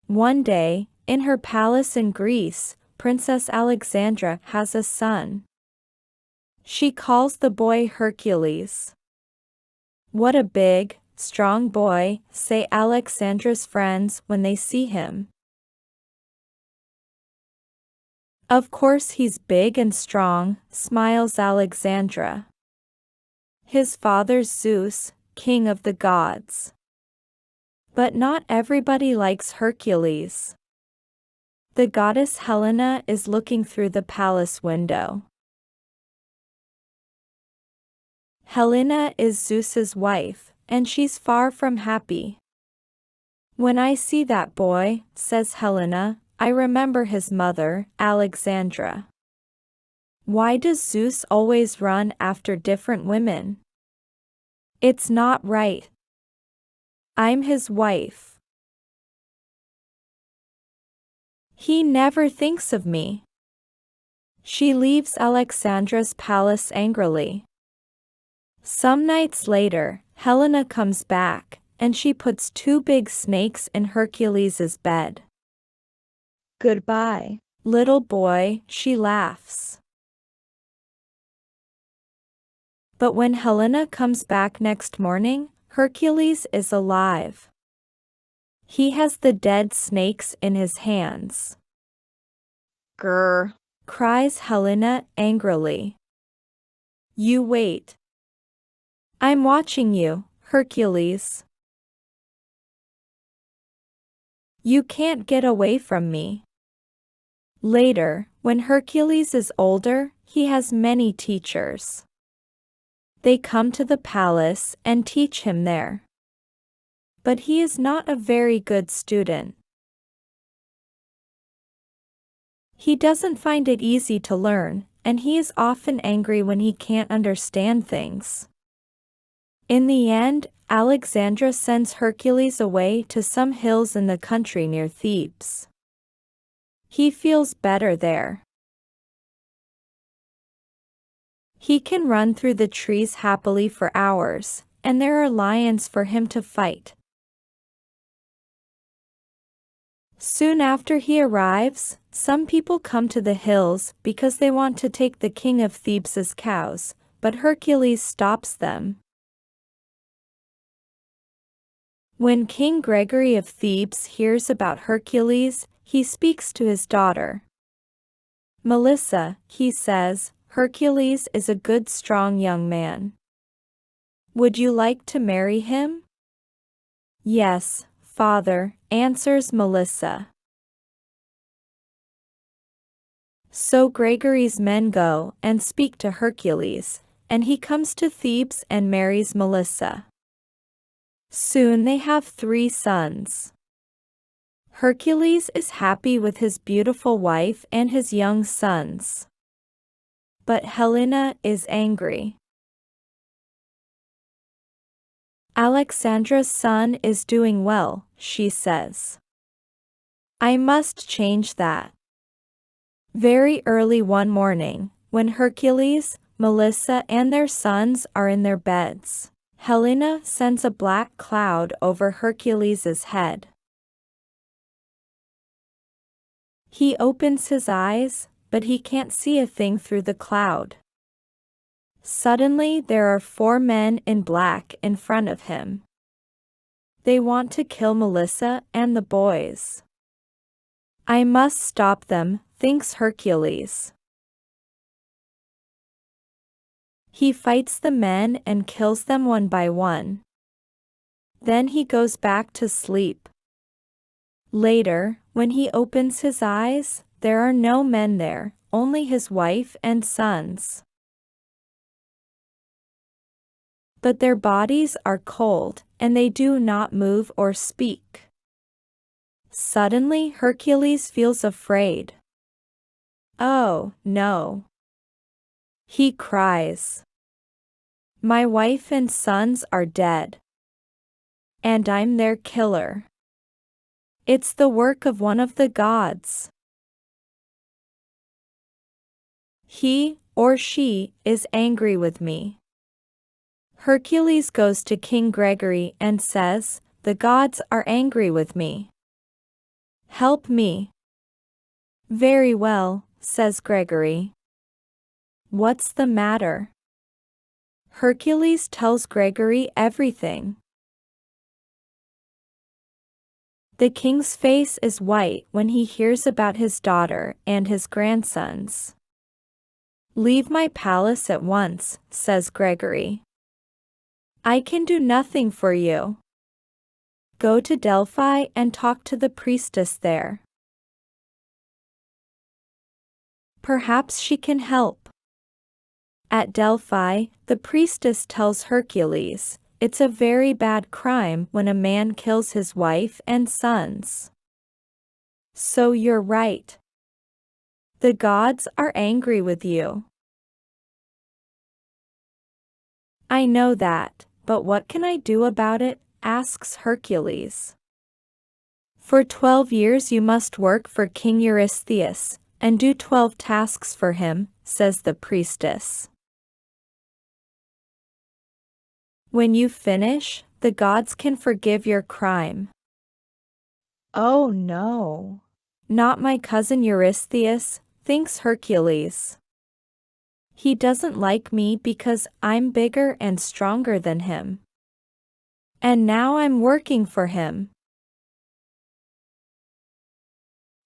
One day, in her palace in Greece, Princess Alexandra has a son. She calls the boy Hercules. "What a big, strong boy," say Alexandra's friends when they see him. "Of course he's big and strong," smiles Alexandra. "His father's Zeus, king of the gods." But not everybody likes Hercules. The goddess Helena is looking through the palace window. Helena is Zeus's wife, and she's far from happy. "When I see that boy," says Helena, "I remember his mother, Alexandra. Why does Zeus always run after different women? It's not right. I'm his wife. He never thinks of me." She leaves Alexandra's palace angrily. Some nights later, Helena comes back, and she puts 2 big snakes in Hercules's bed. "Goodbye, little boy," she laughs. But when Helena comes back next morning, Hercules is alive. He has the dead snakes in his hands. "Grr," cries Helena angrily. "You wait. I'm watching you, Hercules. You can't get away from me." Later, when Hercules is older, he has many teachers. They come to the palace and teach him there. But he is not a very good student. He doesn't find it easy to learn, and he is often angry when he can't understand things. In the end, Alexandra sends Hercules away to some hills in the country near Thebes. He feels better there. He can run through the trees happily for hours, and there are lions for him to fight. Soon after he arrives, some people come to the hills because they want to take the king of Thebes' cows, but Hercules stops them. When King Gregory of Thebes hears about Hercules, he speaks to his daughter. "Melissa," he says, "Hercules is a good strong young man. Would you like to marry him?" "Yes, father," answers Melissa. So Gregory's men go and speak to Hercules, and he comes to Thebes and marries Melissa. Soon they have 3 sons. Hercules is happy with his beautiful wife and his young sons. But Helena is angry. "Alexandra's son is doing well," she says. "I must change that." Very early one morning, when Hercules, Melissa and their sons are in their beds, Helena sends a black cloud over Hercules's head. He opens his eyes, but he can't see a thing through the cloud. Suddenly there are 4 men in black in front of him. They want to kill Melissa and the boys. "I must stop them," thinks Hercules. He fights the men and kills them one by one. Then he goes back to sleep. Later, when he opens his eyes, there are no men there, only his wife and sons. But their bodies are cold, and they do not move or speak. Suddenly Hercules feels afraid. "Oh, no!" he cries. "My wife and sons are dead. And I'm their killer. It's the work of one of the gods. He, or she, is angry with me." Hercules goes to King Gregory and says, "The gods are angry with me. Help me. Very well, says Gregory. What's the matter? Hercules tells Gregory everything. The king's face is white when he hears about his daughter and his grandsons. Leave my palace at once, says Gregory. I can do nothing for you. Go to Delphi and talk to the priestess there. Perhaps she can help. At Delphi, the priestess tells Hercules, it's a very bad crime when a man kills his wife and sons. So you're right. The gods are angry with you. I know that, but what can I do about it? Asks Hercules. For 12 years you must work for King Eurystheus, and do 12 tasks for him, says the priestess. When you finish, the gods can forgive your crime. Oh no. Not my cousin Eurystheus, thinks Hercules. He doesn't like me because I'm bigger and stronger than him. And now I'm working for him.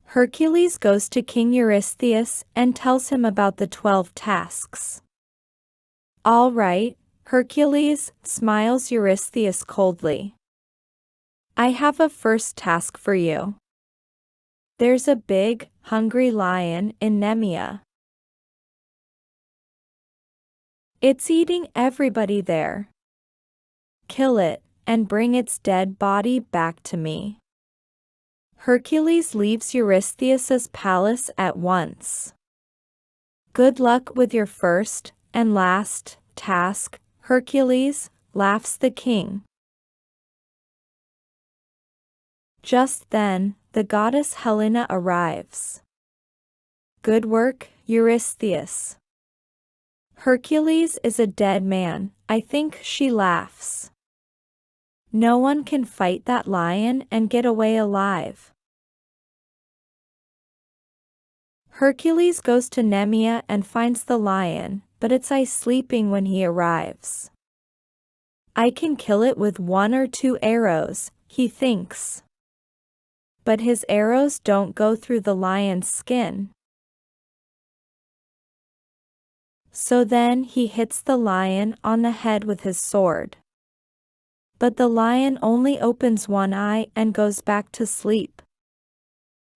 Hercules goes to King Eurystheus and tells him about the 12 tasks. All right, Hercules, smiles Eurystheus coldly. I have a first task for you. There's a big, hungry lion in Nemea. It's eating everybody there. Kill it, and bring its dead body back to me. Hercules leaves Eurystheus's palace at once. Good luck with your first and last task, Hercules, laughs the king. Just then, the goddess Helena arrives. Good work, Eurystheus. Hercules is a dead man, I think, she laughs. No one can fight that lion and get away alive. Hercules goes to Nemea and finds the lion, but it's sleeping when he arrives. I can kill it with 1 or 2 arrows, he thinks. But his arrows don't go through the lion's skin. So then he hits the lion on the head with his sword. But the lion only opens one eye and goes back to sleep.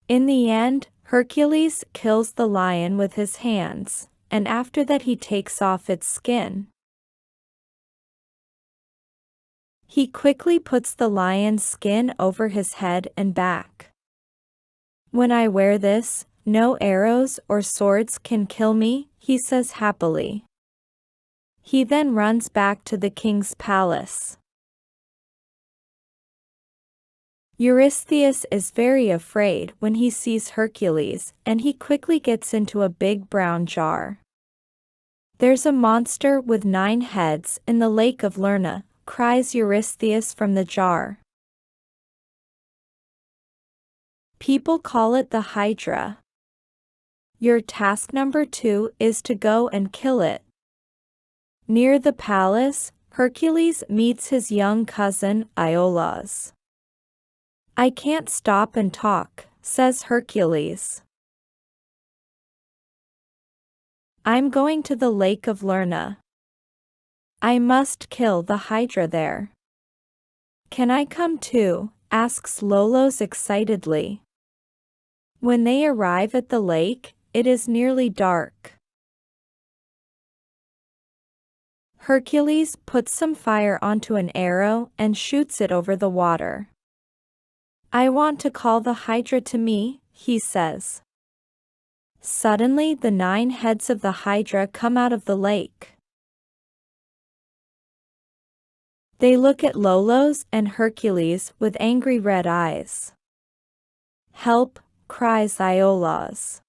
In the end, Hercules kills the lion with his hands, and after that he takes off its skin. He quickly puts the lion's skin over his head and back. When I wear this, no arrows or swords can kill me, he says happily. He then runs back to the king's palace. Eurystheus is very afraid when he sees Hercules, and he quickly gets into a big brown jar. There's a monster with 9 heads in the lake of Lerna, cries Eurystheus from the jar. People call it the Hydra. Your task number 2 is to go and kill it. Near the palace, Hercules meets his young cousin Iolaus. I can't stop and talk, says Hercules. I'm going to the lake of Lerna. I must kill the Hydra there. Can I come too? Asks Iolaus excitedly. When they arrive at the lake, it is nearly dark. Hercules puts some fire onto an arrow and shoots it over the water. I want to call the Hydra to me, he says. Suddenly the 9 heads of the Hydra come out of the lake. They look at Iolaus and Hercules with angry red eyes. Help, cries Iolaus.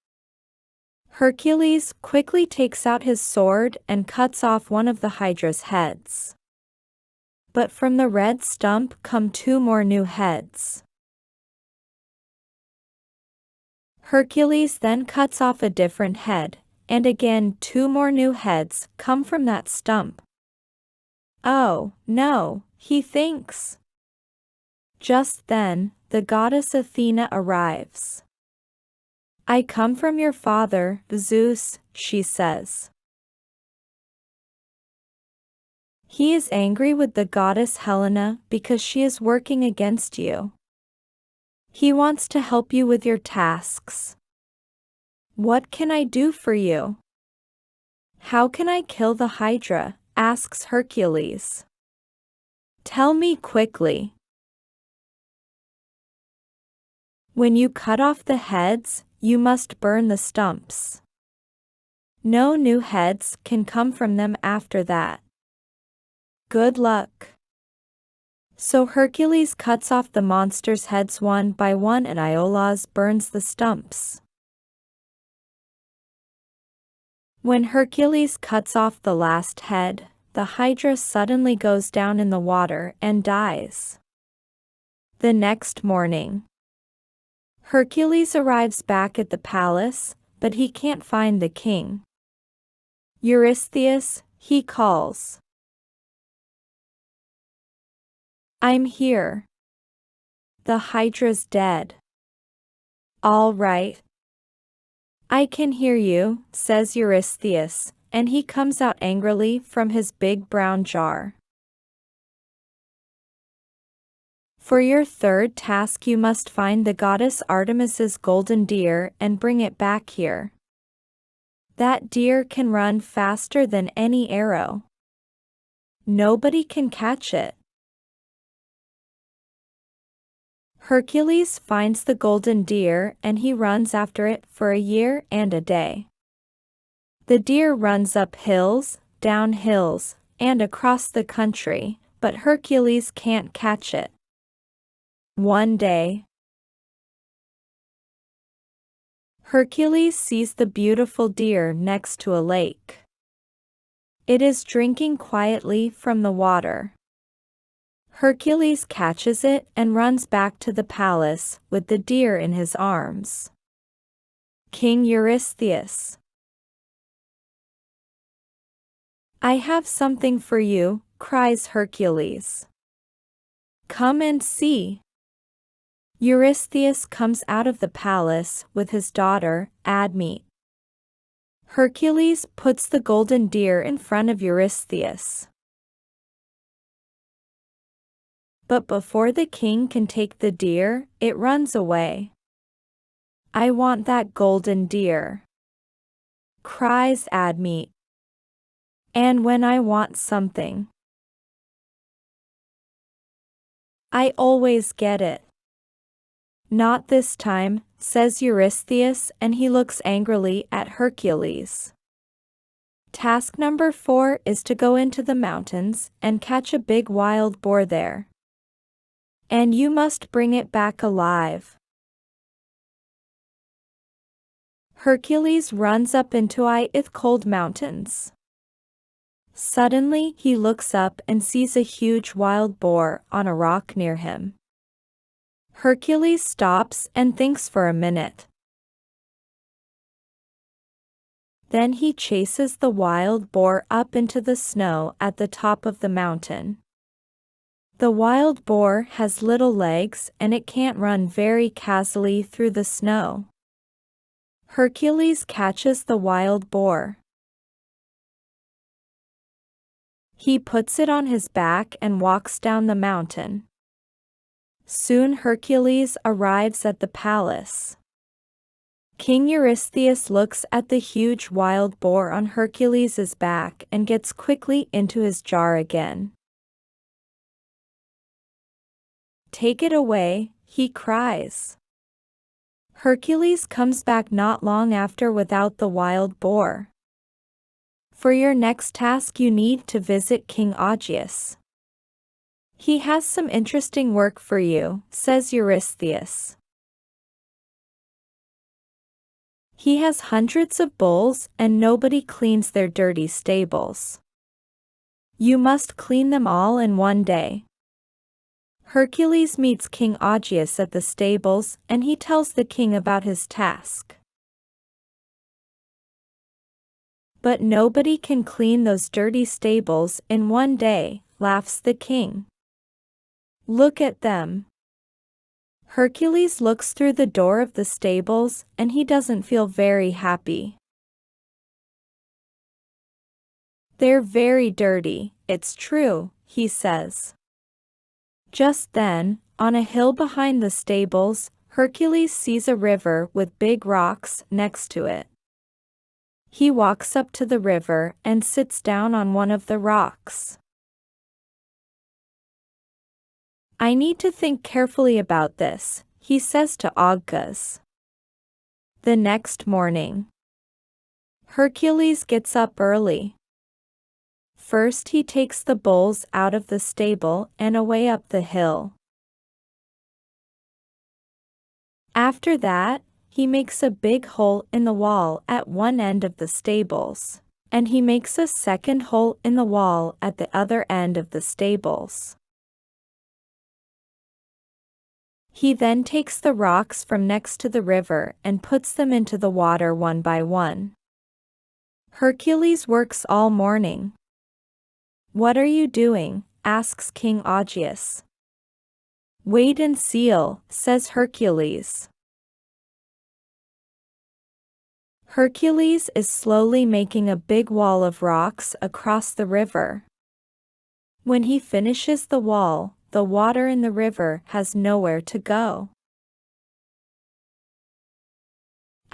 Hercules quickly takes out his sword and cuts off one of the Hydra's heads. But from the red stump come 2 more new heads. Hercules then cuts off a different head, and again 2 more new heads come from that stump. Oh, no, he thinks. Just then, the goddess Athena arrives. I come from your father, Zeus, she says. He is angry with the goddess Helena because she is working against you. He wants to help you with your tasks. What can I do for you? How can I kill the Hydra? Asks Hercules. Tell me quickly. When you cut off the heads, you must burn the stumps. No new heads can come from them after that. Good luck. So Hercules cuts off the monsters' heads one by one and Iolaus burns the stumps. When Hercules cuts off the last head, the Hydra suddenly goes down in the water and dies. The next morning, Hercules arrives back at the palace, but he can't find the king. Eurystheus, he calls. I'm here. The Hydra's dead. All right. I can hear you, says Eurystheus, and he comes out angrily from his big brown jar. For your third task you must find the goddess Artemis's golden deer and bring it back here. That deer can run faster than any arrow. Nobody can catch it. Hercules finds the golden deer and he runs after it for a year and a day. The deer runs up hills, down hills, and across the country, but Hercules can't catch it. One day, Hercules sees the beautiful deer next to a lake. It is drinking quietly from the water. Hercules catches it and runs back to the palace with the deer in his arms. King Eurystheus. I have something for you, cries Hercules. Come and see. Eurystheus comes out of the palace with his daughter, Admete. Hercules puts the golden deer in front of Eurystheus. But before the king can take the deer, it runs away. I want that golden deer, cries Admete. And when I want something, I always get it. Not this time, says Eurystheus, and he looks angrily at Hercules. Task number 4 is to go into the mountains and catch a big wild boar there. And you must bring it back alive. Hercules runs up into ice-cold mountains. Suddenly he looks up and sees a huge wild boar on a rock near him. Hercules stops and thinks for a minute. Then he chases the wild boar up into the snow at the top of the mountain. The wild boar has little legs and it can't run very casually through the snow. Hercules catches the wild boar. He puts it on his back and walks down the mountain. Soon Hercules arrives at the palace. King Eurystheus looks at the huge wild boar on Hercules' back and gets quickly into his jar again. Take it away, he cries. Hercules comes back not long after without the wild boar. For your next task you need to visit King Augeas. He has some interesting work for you, says Eurystheus. He has hundreds of bulls and nobody cleans their dirty stables. You must clean them all in one day. Hercules meets King Augeas at the stables and he tells the king about his task. But nobody can clean those dirty stables in one day, laughs the king. Look at them. Hercules looks through the door of the stables and he doesn't feel very happy. They're very dirty, it's true, he says. Just then, on a hill behind the stables, Hercules sees a river with big rocks next to it. He walks up to the river and sits down on one of the rocks. I need to think carefully about this, he says to Augeas. The next morning, Hercules gets up early. First he takes the bulls out of the stable and away up the hill. After that, he makes a big hole in the wall at one end of the stables, and he makes a second hole in the wall at the other end of the stables. He then takes the rocks from next to the river and puts them into the water one by one. Hercules works all morning. What are you doing? Asks King Augeas. Wait and see, says Hercules. Hercules is slowly making a big wall of rocks across the river. When he finishes the wall, the water in the river has nowhere to go.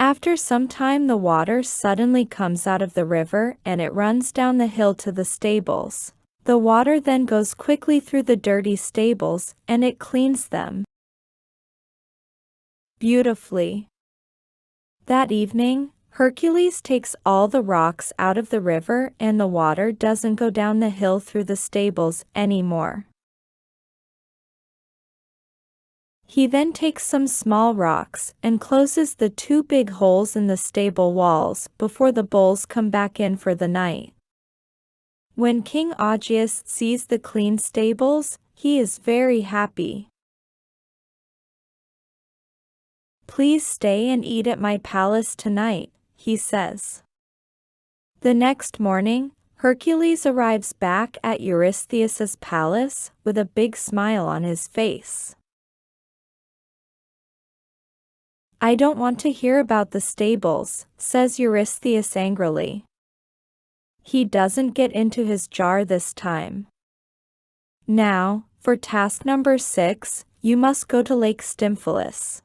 After some time, the water suddenly comes out of the river and it runs down the hill to the stables. The water then goes quickly through the dirty stables and it cleans them beautifully. That evening, Hercules takes all the rocks out of the river and the water doesn't go down the hill through the stables anymore. He then takes some small rocks and closes the two big holes in the stable walls before the bulls come back in for the night. When King Augeas sees the clean stables, he is very happy. Please stay and eat at my palace tonight, he says. The next morning, Hercules arrives back at Eurystheus's palace with a big smile on his face. I don't want to hear about the stables, says Eurystheus angrily. He doesn't get into his jar this time. Now, for task number 6, you must go to Lake Stymphalus.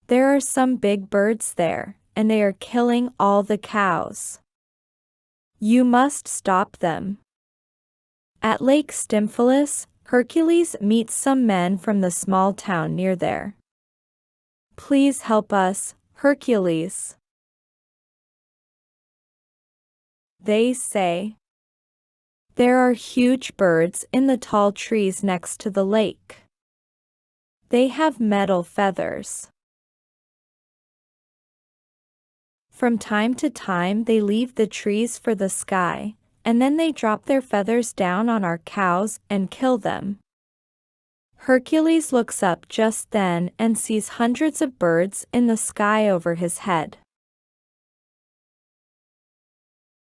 There are some big birds there, and they are killing all the cows. You must stop them. At Lake Stymphalus, Hercules meets some men from the small town near there. Please help us, Hercules, they say. There are huge birds in the tall trees next to the lake. They have metal feathers. From time to time they leave the trees for the sky, and then they drop their feathers down on our cows and kill them. Hercules looks up just then and sees hundreds of birds in the sky over his head.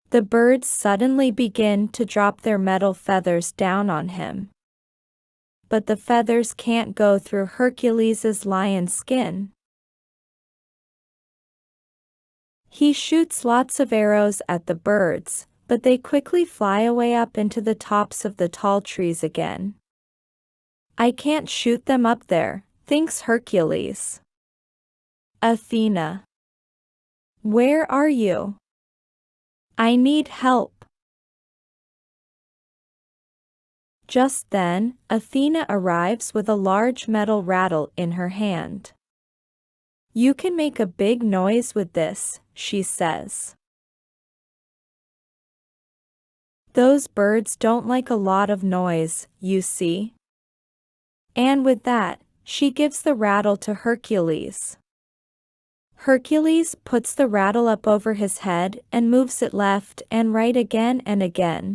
The birds suddenly begin to drop their metal feathers down on him. But the feathers can't go through Hercules's lion skin. He shoots lots of arrows at the birds, but they quickly fly away up into the tops of the tall trees again. I can't shoot them up there, thinks Hercules. Athena, where are you? I need help. Just then, Athena arrives with a large metal rattle in her hand. You can make a big noise with this, she says. Those birds don't like a lot of noise, you see. And with that, she gives the rattle to Hercules. Hercules puts the rattle up over his head and moves it left and right again and again.